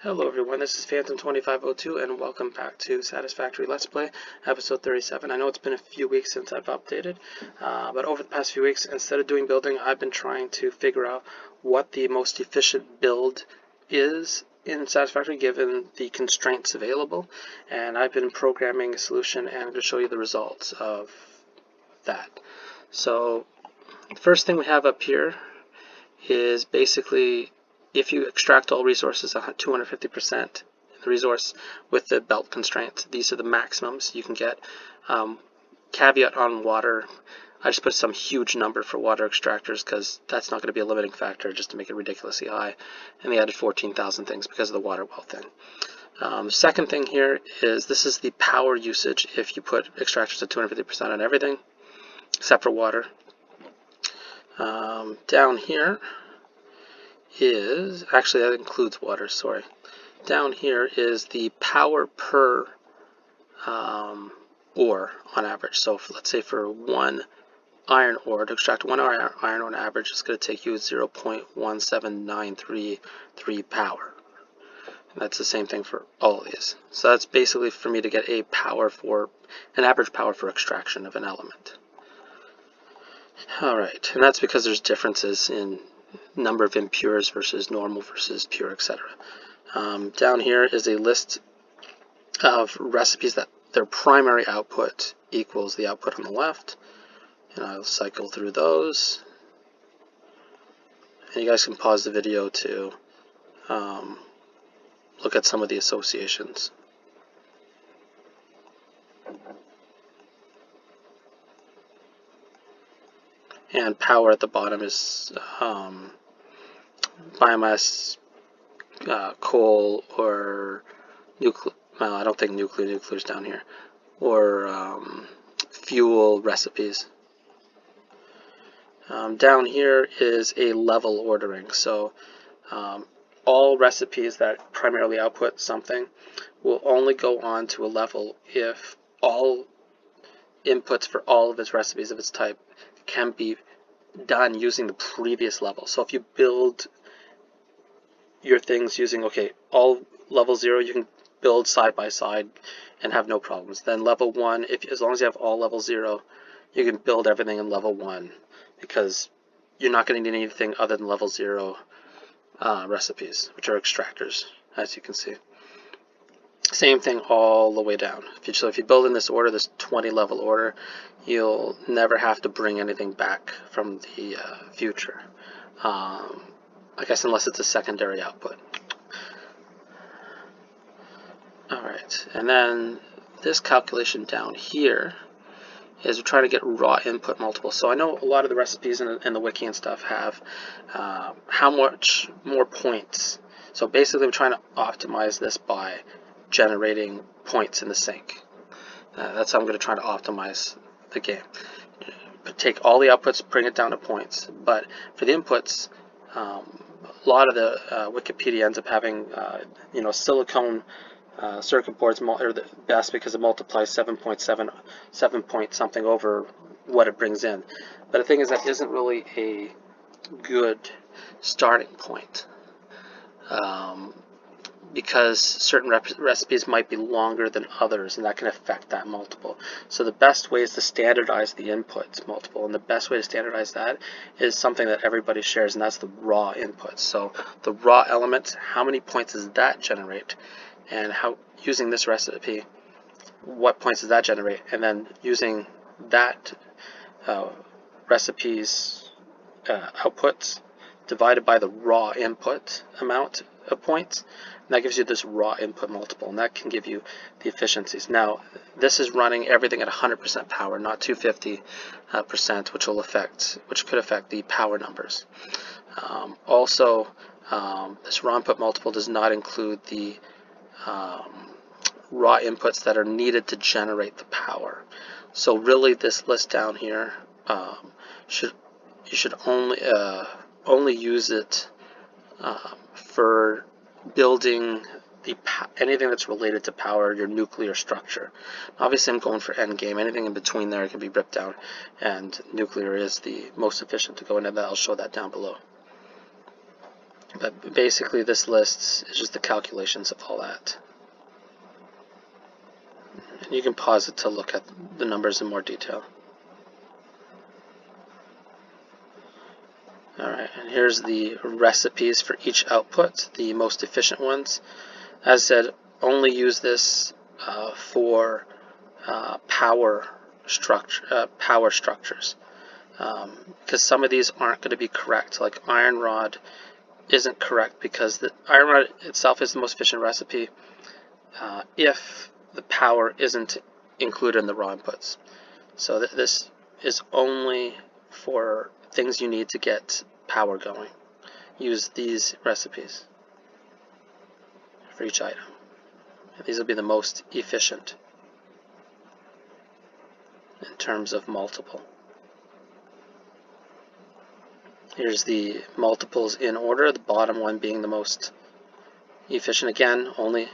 Hello everyone, this is Phantom2502 and welcome back to Satisfactory Let's Play, episode 37. I know it's been a few weeks since I've updated, but over the past few weeks, instead of doing building, I've been trying to figure out what the most efficient build is in Satisfactory given the constraints available, and I've been programming a solution and I'm going to show you the results of that. So, the first thing we have up here is basically if you extract all resources 250% the resource with the belt constraint. These are the maximums you can get. Caveat on water, I just put some huge number for water extractors because that's not going to be a limiting factor just to make it ridiculously high. And they added 14,000 things because of the water well thing. Second thing here is this is the power usage if you put extractors at 250% on everything except for water. Down here is, actually that includes water, sorry. Down here is the power per ore on average. So let's say for one iron ore, to extract one iron ore on average, it's going to take you 0.17933 power. And that's the same thing for all of these. So that's basically for me to get an average power for extraction of an element. Alright, and that's because there's differences in number of impures versus normal versus pure, etc. Down here is a list of recipes that their primary output equals the output on the left, and I'll cycle through those. And you guys can pause the video to look at some of the associations. And power at the bottom is biomass, coal, or nuclear. Well, I don't think nuclear is down here, or fuel recipes. Down here is a level ordering. So all recipes that primarily output something will only go on to a level if all inputs for all of its recipes of its type can be done using the previous level. So if you build your things using, okay, all level 0 you can build side by side and have no problems. Then level 1, as long as you have all level 0, you can build everything in level 1 because you're not going to need anything other than level 0 recipes, which are extractors, as you can see. Same thing all the way down. So if you build in this order, this 20 level order, you'll never have to bring anything back from the future. I guess unless it's a secondary output. Alright, and then this calculation down here is we're trying to get raw input multiples. So I know a lot of the recipes in the wiki and stuff have how much more points. So basically we're trying to optimize this by generating points in the sink. That's how I'm going to try to optimize the game. Take all the outputs, bring it down to points. But for the inputs, a lot of the Wikipedia ends up having silicone circuit boards are the best because it multiplies 7 point something over what it brings in. But the thing is that isn't really a good starting point. Because certain recipes might be longer than others, and that can affect that multiple. So the best way is to standardize the inputs multiple, and the best way to standardize that is something that everybody shares, and that's the raw inputs. So the raw element, how many points does that generate, and how using this recipe, what points does that generate, and then using that recipe's outputs divided by the raw input amount of points, and that gives you this raw input multiple, and that can give you the efficiencies. Now, this is running everything at 100% power, not 250%, which could affect the power numbers. Also, this raw input multiple does not include the raw inputs that are needed to generate the power. So really, this list down here you should only use it for building anything that's related to power, your nuclear structure. Obviously, I'm going for endgame. Anything in between there can be ripped down, and nuclear is the most efficient to go into that. I'll show that down below. But basically this list is just the calculations of all that. And you can pause it to look at the numbers in more detail. Alright, and here's the recipes for each output, the most efficient ones. As I said, only use this for power structures, because some of these aren't going to be correct. Like iron rod isn't correct because the iron rod itself is the most efficient recipe if the power isn't included in the raw inputs. So this is only for things you need to get power going. Use these recipes for each item. These will be the most efficient in terms of multiple. Here's the multiples in order, the bottom one being the most efficient. Again, only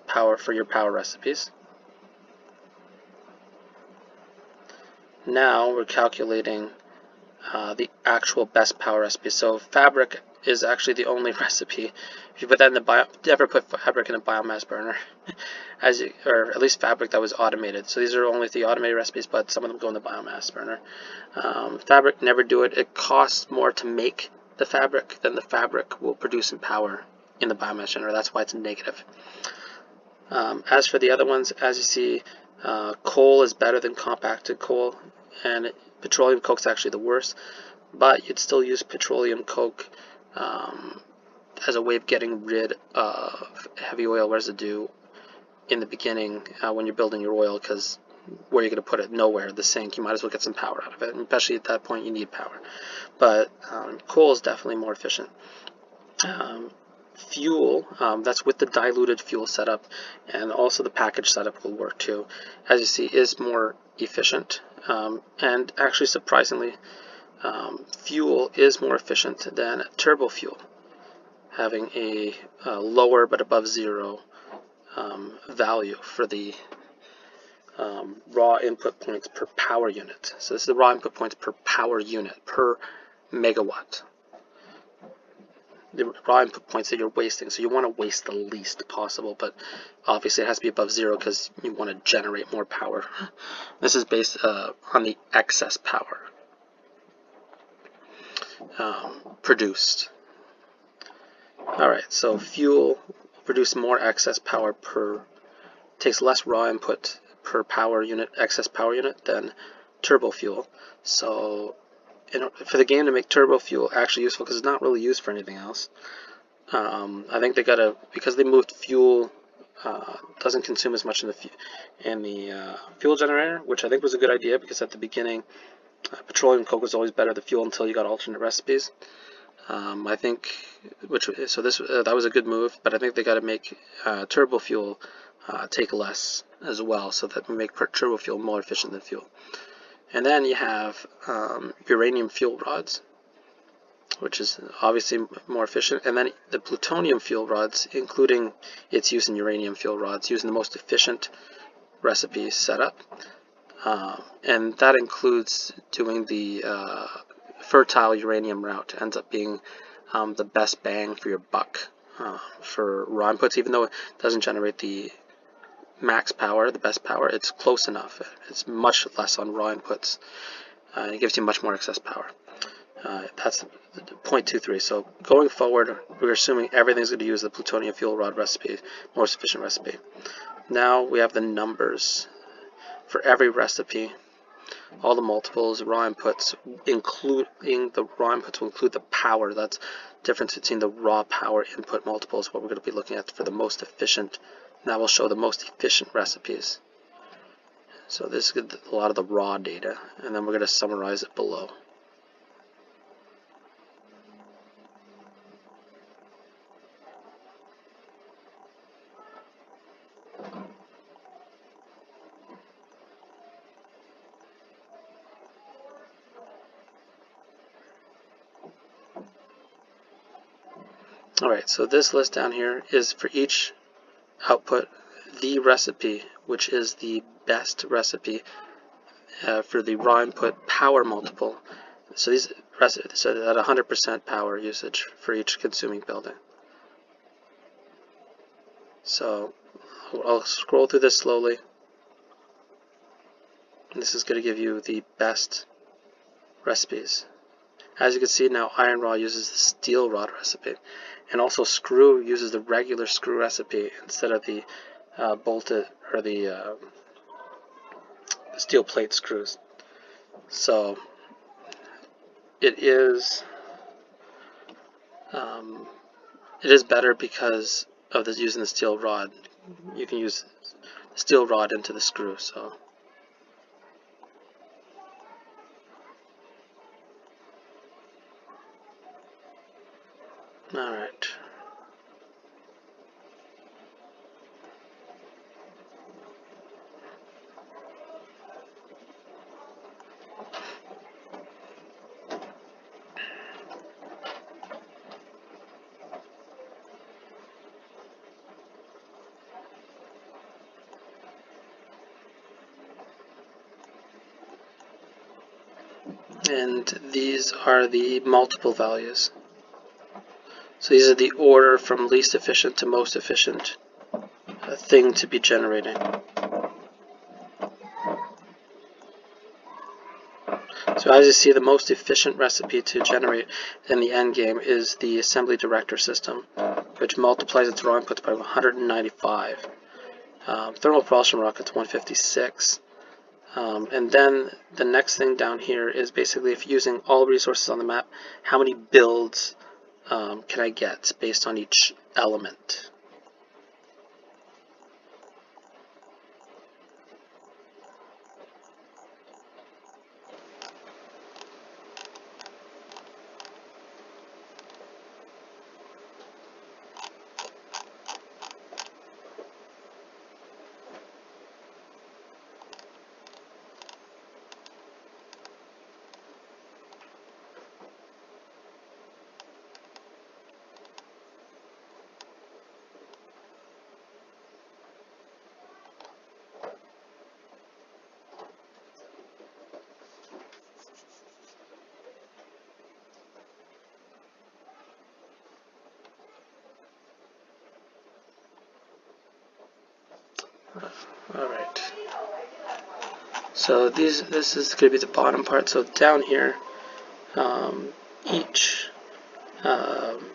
power for your power recipes. Now we're calculating the actual best power recipe. So fabric is actually the only recipe. If you put that in the ever put fabric in a biomass burner, or at least fabric that was automated. So these are only the automated recipes, but some of them go in the biomass burner. Fabric, never do it. It costs more to make the fabric than the fabric will produce in power in the biomass generator. That's why it's negative. As for the other ones, as you see, coal is better than compacted coal, and petroleum coke is actually the worst, but you'd still use petroleum coke as a way of getting rid of heavy oil residue in the beginning when you're building your oil, because where are you going to put it? Nowhere. The sink, you might as well get some power out of it, and especially at that point you need power. But coal is definitely more efficient. Fuel, that's with the diluted fuel setup, and also the package setup will work too. As you see, is more efficient, and actually surprisingly, fuel is more efficient than turbo fuel, having a lower but above zero value for the raw input points per power unit. So this is the raw input points per power unit, per megawatt. The raw input points that you're wasting. So you want to waste the least possible, but obviously it has to be above zero because you want to generate more power. This is based on the excess power produced. Alright, so fuel produce more excess power takes less raw input per power unit, excess power unit, than turbo fuel. So for the game to make turbo fuel actually useful, because it's not really used for anything else. I think they because they moved fuel, doesn't consume as much in the fuel generator, which I think was a good idea, because at the beginning petroleum coke was always better than fuel until you got alternate recipes. I think that was a good move, but I think they got to make turbo fuel take less as well, so that we make turbo fuel more efficient than fuel. And then you have uranium fuel rods, which is obviously more efficient. And then the plutonium fuel rods, including its use in uranium fuel rods, using the most efficient recipe setup. And that includes doing the fertile uranium route. It ends up being the best bang for your buck for raw inputs, even though it doesn't generate the max power, the best power. It's close enough. It's much less on raw inputs. It gives you much more excess power. That's 0.23. So going forward, we're assuming everything's going to use the plutonium fuel rod recipe, most efficient recipe. Now we have the numbers for every recipe. All the multiples, raw inputs, including the raw inputs will include the power. That's the difference between the raw power input multiples, what we're going to be looking at for the most efficient. That will show the most efficient recipes. So this is a lot of the raw data, and then we're going to summarize it below. Alright, so this list down here is for each output the recipe, which is the best recipe for the raw input power multiple. So these so at 100% power usage for each consuming building. So I'll scroll through this slowly. And this is going to give you the best recipes. As you can see now, iron rod uses the steel rod recipe, and also screw uses the regular screw recipe instead of the bolted or the steel plate screws. So it is better because of this using the steel rod. You can use the steel rod into the screw. So all right. And these are the multiple values. So these are the order from least efficient to most efficient thing to be generating. So as you see, the most efficient recipe to generate in the end game is the assembly director system, which multiplies its raw inputs by 195. Thermal propulsion rockets 156. And then the next thing down here is basically, if using all resources on the map, how many builds can I get based on each element. Alright, so this is going to be the bottom part. So down here,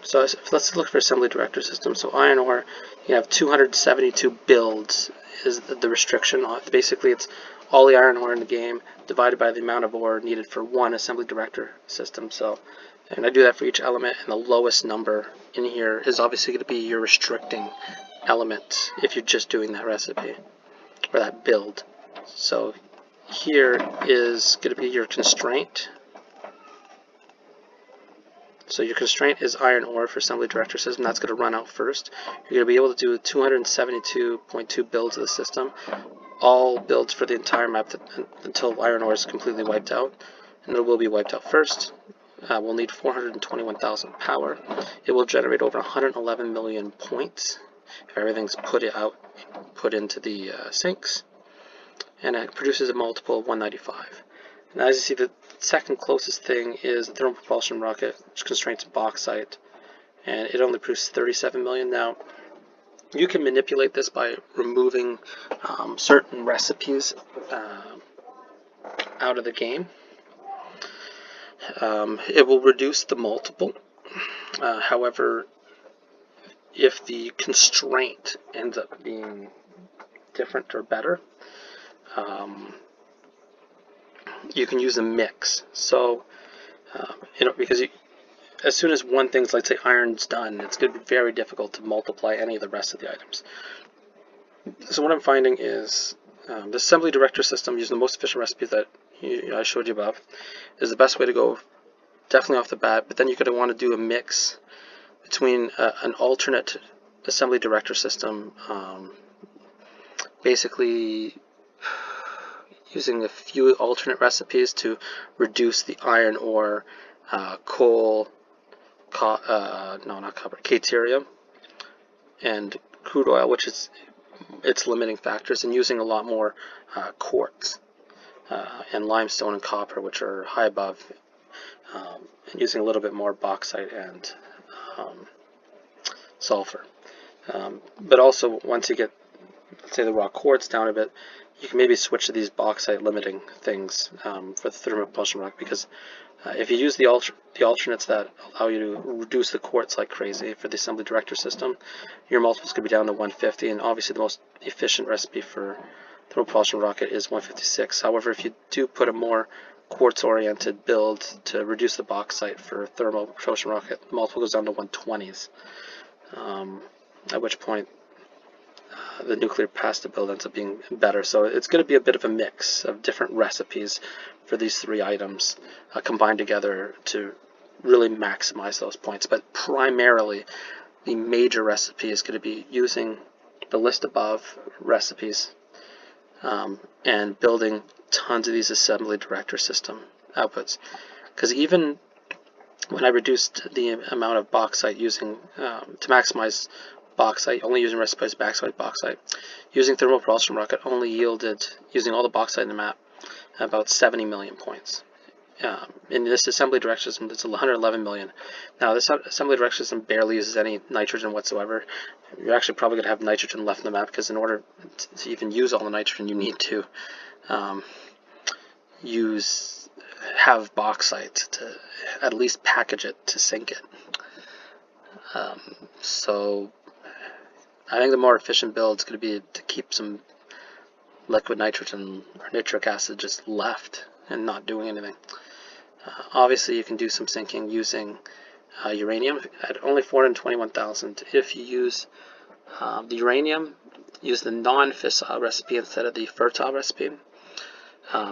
so let's look for assembly director system. So iron ore, you have 272 builds is the restriction. Basically, it's all the iron ore in the game divided by the amount of ore needed for one assembly director system. So, and I do that for each element, and the lowest number in here is obviously going to be your restricting element if you're just doing that recipe or that build. So here is going to be your constraint. So your constraint is iron ore for assembly director system. That's going to run out first. You're going to be able to do 272.2 builds of the system, all builds for the entire map until iron ore is completely wiped out, and it will be wiped out first. We'll need 421,000 power. It will generate over 111 million points if everything's put into the sinks, and it produces a multiple of 195. And as you see, the second closest thing is the thermal propulsion rocket, which constrains bauxite, and it only produces 37 million. Now, you can manipulate this by removing certain recipes out of the game. It will reduce the multiple. However, if the constraint ends up being different or better, you can use a mix. So, because as soon as one thing's, let's say iron's done, it's going to be very difficult to multiply any of the rest of the items. So what I'm finding is the assembly director system, using the most efficient recipes that I showed you above, is the best way to go, definitely off the bat. But then you're going to want to do a mix between an alternate assembly director system, basically using a few alternate recipes to reduce the iron ore, coal, caterium, and crude oil, which is its limiting factors, and using a lot more quartz and limestone and copper, which are high above and using a little bit more bauxite and sulfur. But also, once you get, say, the raw quartz down a bit, you can maybe switch to these bauxite limiting things for the thermopropulsion rock, because if you use the alternates that allow you to reduce the quartz like crazy for the assembly director system, your multiples could be down to 150, and obviously the most efficient recipe for thermopropulsion rocket is 156. However, if you do put a more quartz-oriented build to reduce the bauxite for thermopropulsion rocket, the multiple goes down to 120s, at which point the nuclear pasta build ends up being better. So it's going to be a bit of a mix of different recipes for these three items combined together to really maximize those points. But primarily, the major recipe is going to be using the list above recipes and building tons of these assembly director system outputs. Because even when I reduced the amount of bauxite using to maximize bauxite, only using recipes bauxite, using thermopropulsion rocket only yielded, using all the bauxite in the map, about 70 million points. In this assembly director system, it's 111 million. Now, this assembly director system barely uses any nitrogen whatsoever. You're actually probably going to have nitrogen left in the map, because in order to even use all the nitrogen, you need to have bauxite to at least package it to sink it. So I think the more efficient build is going to be to keep some liquid nitrogen or nitric acid just left and not doing anything. Obviously, you can do some sinking using uranium at only 421,000. If you use the uranium, use the non-fissile recipe instead of the fertile recipe,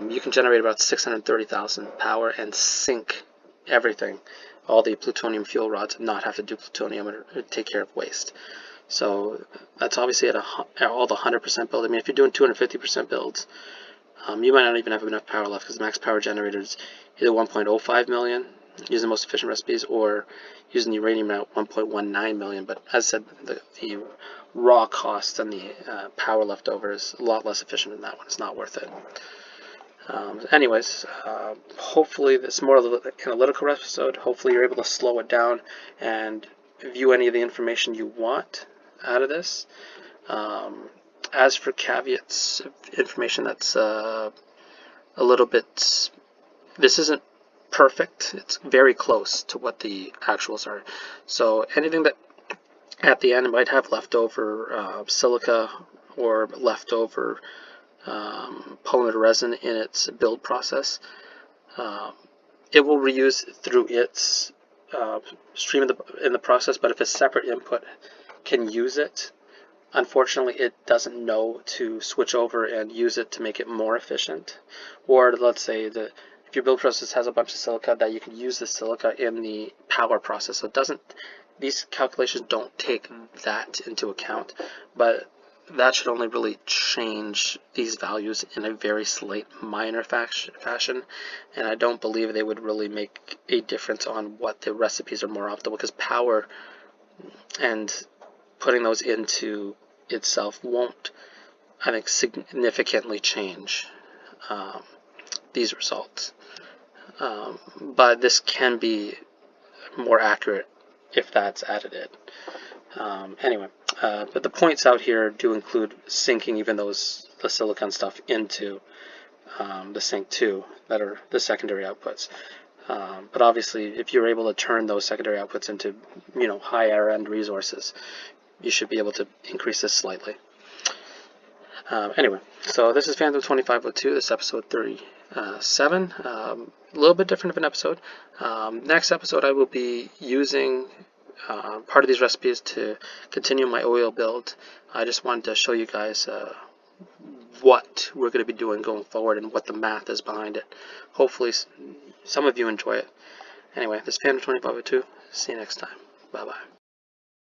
you can generate about 630,000 power and sink everything, all the plutonium fuel rods, and not have to do plutonium or take care of waste. So that's obviously at all the 100% build. I mean, if you're doing 250% builds, you might not even have enough power left, because the max power generator is either 1.05 million using the most efficient recipes, or using the uranium at 1.19 million. But as I said, the raw cost and the power left over is a lot less efficient than that one. It's not worth it. Anyways, hopefully this is more of an analytical episode. Hopefully you're able to slow it down and view any of the information you want out of this. As for caveats, information that's a little bit, this isn't perfect. It's very close to what the actuals are. So anything that at the end might have leftover silica or leftover polymer resin in its build process, it will reuse through its stream in the process. But if a separate input can use it, unfortunately it doesn't know to switch over and use it to make it more efficient. Or let's say that if your build process has a bunch of silica, that you can use the silica in the power process. So it doesn't, these calculations don't take that into account, but that should only really change these values in a very slight minor fashion, and I don't believe they would really make a difference on what the recipes are more optimal, because power and putting those into itself won't, I think, significantly change these results. But this can be more accurate if that's added in. Anyway, but the points out here do include sinking even the silicon stuff into the sink 2 that are the secondary outputs. But obviously, if you're able to turn those secondary outputs into, higher end resources, you should be able to increase this slightly. Anyway, so this is Phantom 2502. This is episode 37. A little bit different of an episode. Next episode, I will be using part of these recipes to continue my oil build. I just wanted to show you guys what we're going to be doing going forward and what the math is behind it. Hopefully some of you enjoy it. Anyway, this is Phantom 2502. See you next time. Bye-bye.